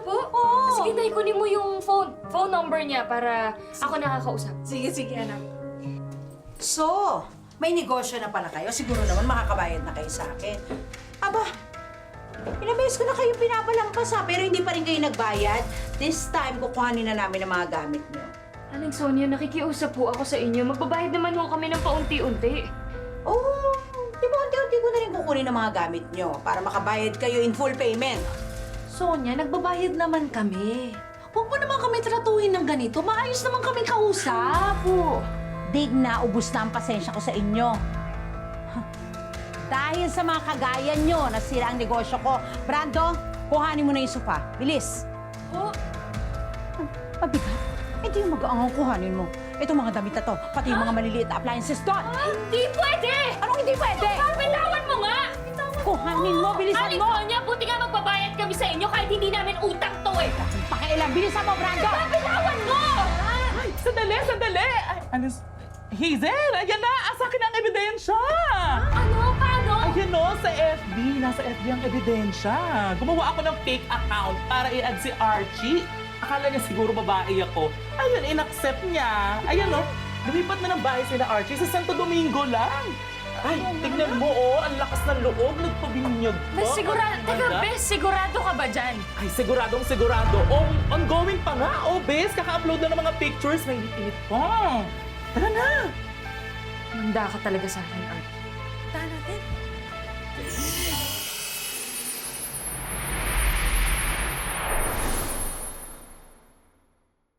po? Oo. Sige, Day, kunin mo yung phone number niya para ako nakakausap. Sige, anak. So, may negosyo na pala kayo. Siguro naman makakabayad na kayo sa akin. Aba, ilang beses ko na kayo pinapalampas ha, pero hindi pa rin kayo nagbayad. This time, kukuhanin na namin ang mga gamit niyo. Aling Sonia, nakikiusap po ako sa inyo. Magbabayad naman ho kami ng paunti-unti. Oh, di ba unti-unti ko na rin kukunin ang mga gamit niyo para makabayad kayo in full payment. Sonia, nagbabayad naman kami. Huwag mo naman kami tratuhin ng ganito. Maayos naman kami kausap. Po. Dig na, ubus na ang pasensya ko sa inyo. Dahil sa mga kagaya nyo, nasira ang negosyo ko. Brando, kuhanin mo na yung sofa. Bilis. Po? Mabigat. Hindi yung mag-aangaw kuhanin mo. Itong mga damit na to, pati yung mga maliliit na appliances doon. Hindi pwede! Anong hindi pwede? Bitawan mo nga! Kuhanin mo, bilisan Aling mo. Sonia, buti nga magbabayad kami sa inyo kahit hindi namin utang to eh! Pakialam, bilisan mo, Brando! Bitawan mo! Ay, sandali! Ay, ano? Hazel, ayan na! Asa akin ang ebidensya! Ano? Paano? Ayan o, sa FB. Nasa FB ang ebidensya. Gumawa ako ng fake account para i-add si Archie. Akala niya siguro babae ako. Ayun, in-accept niya. Ayan o, lumipat na ng bahay sila Archie sa Santo Domingo lang. Ay, tignan mo ang lakas ng loob. Nagpabinyag pa. Bes, sigurado, Ang teka, ganda. Bes, sigurado ka ba dyan? Ay, siguradong sigurado. Ongoing pa nga. Bes, kaka-upload na ng mga pictures. Naiinit pa. Tara na. Manda ka talaga sa akin, Art. Tahan natin.